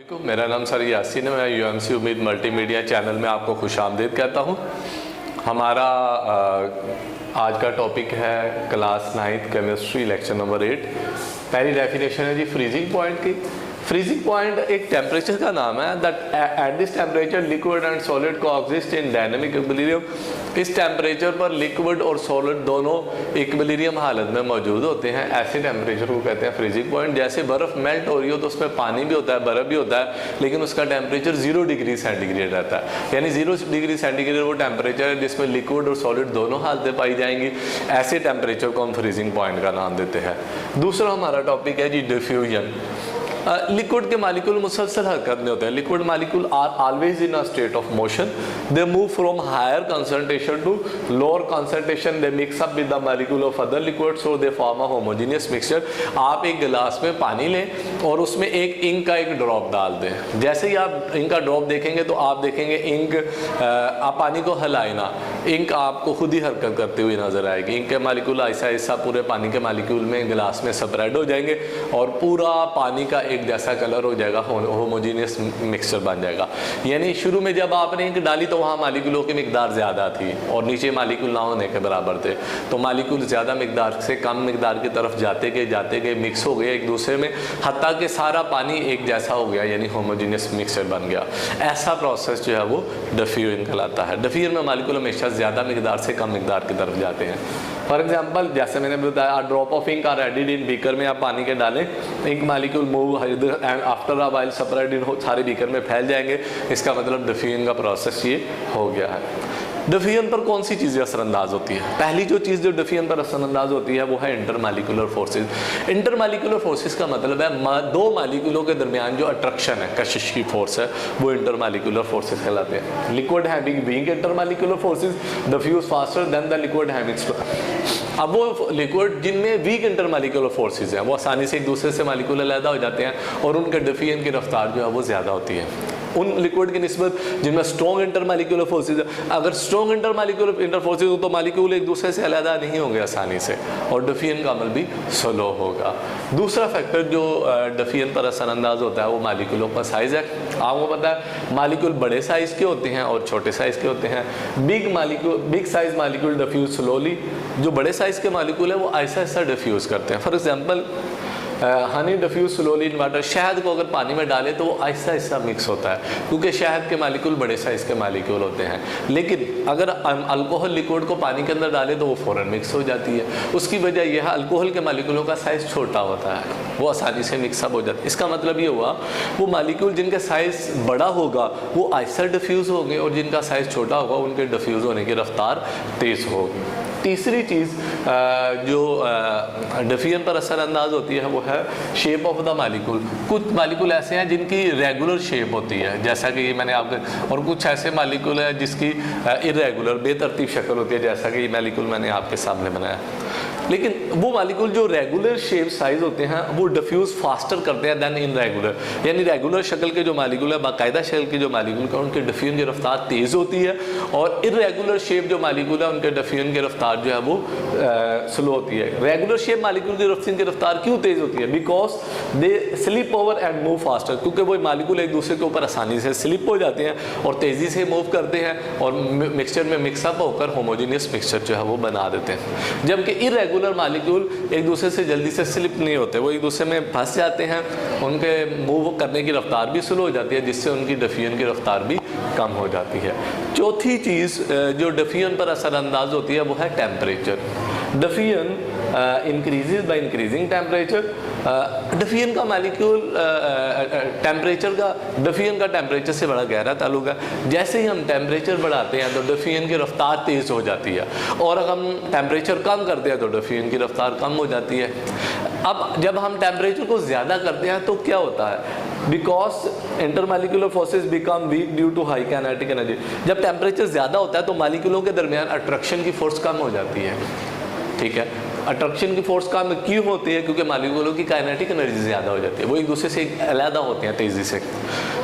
वालेकुम, मेरा नाम सर यासीन है। मैं यूएमसी उम्मीद मल्टीमीडिया चैनल में आपको खुशामदीद कहता हूँ। हमारा आज का टॉपिक है class 9th chemistry lecture number 8। पहली डेफिनेशन है जी फ्रीजिंग पॉइंट की। फ्रीजिंग पॉइंट एक टेम्परेचर का नाम है that at this temperature liquid and solid coexist in dynamic equilibrium. इस टेम्परेचर पर लिक्विड और सॉलिड दोनों इक्विलिब्रियम हालत में मौजूद होते हैं। ऐसे टेम्परेचर को कहते हैं फ्रीजिंग पॉइंट। जैसे बर्फ़ मेल्ट हो रही हो तो उसमें पानी भी होता है, बर्फ़ भी होता है, लेकिन उसका टेम्परेचर 0 डिग्री सेंटीग्रेड रहता है। यानी 0 डिग्री सेंटीग्रेड वो टेम्परेचर है जिसमें लिक्विड और सॉलिड दोनों हालतें पाई जाएंगी। ऐसे टेम्परेचर को हम फ्रीजिंग पॉइंट का नाम देते हैं। दूसरा हमारा टॉपिक है जी डिफ्यूजन। लिक्विड के मालिक्यूल मुसलसल हरकत में होते हैं। Liquid molecule are always in a state of motion. They move from higher concentration to lower concentration. They mix up with the molecule of other liquids so they form a homogeneous mixture. आप एक गिलास में पानी लें और उसमें एक ink का एक ड्रॉप डाल दें। जैसे ही आप इंक का ड्रॉप देखेंगे तो आप देखेंगे इंक, आप पानी को हिलाए ना, इंक आपको खुद ही हरकत करते हुए नजर आएगी। इंक के मालिक्यूल ऐसा ऐसा पूरे पानी के मालिक्यूल में गिलास में स्प्रेड हो जाएंगे और पूरा पानी का एक जैसा कलर हो जाएगा, होमोजेनियस मिक्सचर बन जाएगा। यानी शुरू में जब आपने इंक डाली तो वहाँ मालिक्यूलों की मिकदार ज़्यादा थी और नीचे मालिक्यूल ना होने के बराबर थे, तो मालिक्यूल ज़्यादा मिकदार से कम मिकदार की तरफ जाते गए मिक्स हो गए एक दूसरे में, हत्ता कि सारा पानी एक जैसा हो गया, यानी होमोजेनियस मिक्सचर बन गया। ऐसा प्रोसेस जो है वो डिफ्यूजन कहलाता है। डिफ्यूजन में मालिक्यूल हमेशा ज़्यादा मिकदार से कम मिकदार की तरफ जाते हैं। फॉर एग्जाम्पल, जैसे मैंने बताया, drop of ink are added in beaker में आप पानी के डालें, ink molecule move and after a while spread in सारे बीकर में फैल जाएंगे। इसका मतलब डिफ्यूजन का प्रोसेस ये हो गया है। डिफ्यूजन पर कौन सी चीज़ें असरअंदाज होती है? पहली जो चीज़ जो डिफ्यूजन पर असरअंदाज होती है वो है इंटरमालिक्यूलर फोर्सेस। इंटरमालिक्यूलर फोर्सेस का मतलब है दो मालिक्यूलों के दरमियान जो अट्रैक्शन है, कशिश की फोर्स है, वो इंटरमालिक्यूलर फोर्सेस कहलाते हैं। Liquid having weak intermolecular forces diffuse faster than the liquid having. अब वो लिक्विड जिनमें वीक इंटरमालिक्यूलर फोर्सेस हैं वो आसानी से एक दूसरे से मालिक्यूल अलग हो जाते हैं और उनके डिफ्यूजन की रफ्तार जो है वो ज़्यादा होती है उन लिक्विड की निस्बत जिनमें स्ट्रॉन्ग इंटरमालिक्यूलर फोर्सेस है। अगर स्ट्रॉन्ग इंटर फोर्सेस हो तो मालिक्यूल एक दूसरे से अलग नहीं होंगे आसानी से और डिफ्यूजन का अमल भी स्लो होगा। दूसरा फैक्टर जो डिफ्यूजन पर असरअंदाज होता है वो मालिक्यूलों का साइज़ है। आपको पता है मालिक्यूल बड़े साइज़ के होते हैं और छोटे साइज़ के होते हैं। Big size molecule diffuse slowly. जो बड़े साइज़ के मालिक्यूल है वो ऐसा ऐसा डिफ्यूज़ करते हैं। For example, honey diffuse slowly in water. शहद को अगर पानी में डालें तो वो ऐसा ऐसा मिक्स होता है क्योंकि शहद के मालिक्यूल बड़े साइज़ के मालिक्यूल होते हैं। लेकिन अगर अल्कोहल लिक्विड को पानी के अंदर डालें तो वो फ़ौरन मिक्स हो जाती है। उसकी वजह यह है अल्कोहल के मालिक्यूलों का साइज़ छोटा होता है, वो आसानी से मिक्सअप हो जाता है। इसका मतलब ये हुआ वो मालिक्यूल जिनका साइज़ बड़ा होगा वो ऐसा डिफ्यूज़ होंगे और जिनका साइज़ छोटा होगा उनके डिफ्यूज़ होने की रफ्तार तेज़ होगी। तीसरी चीज़ जो डिफ्यूजन पर असरअंदाज होती है वो है शेप ऑफ द मालिक्यूल। कुछ मालिक्यूल ऐसे हैं जिनकी रेगुलर शेप होती है, जैसा कि मैंने आपके, और कुछ ऐसे मालिक्यूल है जिसकी इरेगुलर बेतरतीब शक्ल होती है, जैसा कि ये मालिक्यूल मैंने आपके सामने बनाया। लेकिन वो मालिक्यूल जो रेगुलर शेप साइज होते हैं वो डिफ्यूज फास्टर करते हैं दैन इन रेगुलर। यानी रेगुलर शक्ल के जो मालिक्यूल है, बाकायदा शक्ल के जो मालिक्यूल है, उनके डिफ्यूजन की रफ्तार तेज़ होती है और इरेगुलर शेप जो मालिक्यूल है उनके डिफ्यूजन की रफ्तार जो है वो स्लो होती है। रेगुलर शेप मालिक्यूल की डिफ्यूजन की रफ्तार क्यों तेज़ होती है? Because they slip over and move faster. क्योंकि वो मालिक्यूल एक दूसरे के ऊपर आसानी से स्लिप हो जाते हैं और तेज़ी से मूव करते हैं और मिक्सचर में मिक्सअप होकर होमोजेनियस मिक्सचर जो है वो बना देते हैं। जबकि इरेगुलर मालिक्यूल एक दूसरे से जल्दी से स्लिप नहीं होते, वो एक दूसरे में फंस जाते हैं, उनके मूव करने की रफ्तार भी स्लो हो जाती है जिससे उनकी डिफ्यूजन की रफ्तार भी कम हो जाती है। चौथी चीज़ जो डिफ्यूजन पर असरअंदाज होती है वो है temperature. Diffusion increases by increasing temperature. Diffusion का मालिक्यूल टेम्परेचर का डिफ्यूजन का टेम्परेचर से बड़ा गहरा ताल्लुक है। जैसे ही हम टेम्परेचर बढ़ाते हैं तो डिफ्यूजन की रफ्तार तेज़ हो जाती है और अगर हम टेम्परेचर कम करते हैं तो डिफ्यूजन की रफ्तार कम हो जाती है। अब जब हम टेम्परेचर को ज़्यादा करते हैं तो क्या होता है? Because intermolecular forces become weak due to high kinetic energy. जब टेम्परेचर ज़्यादा होता है तो मालिक्यूलों के दरमियान अट्रैक्शन की फोर्स कम हो जाती है। ठीक है, अट्रैक्शन की फोर्स कम क्यों होती है? क्योंकि मालिक्यूलों की काइनेटिक एनर्जी ज़्यादा हो जाती है, वो एक दूसरे से अलग होते हैं तेज़ी से।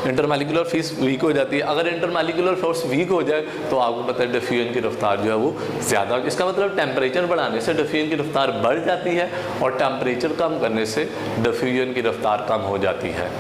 इंटरमालिक्यूलर फोर्स वीक हो जाती है। अगर इंटरमालिक्यूलर फोर्स वीक हो जाए तो आपको पता है डिफ्यूजन की रफ्तार जो है वो ज़्यादा। इसका मतलब टेम्परेचर बढ़ाने से डिफ्यूजन की रफ्तार बढ़ जाती है और टेम्परेचर कम करने से डिफ्यूजन की रफ्तार कम हो जाती है।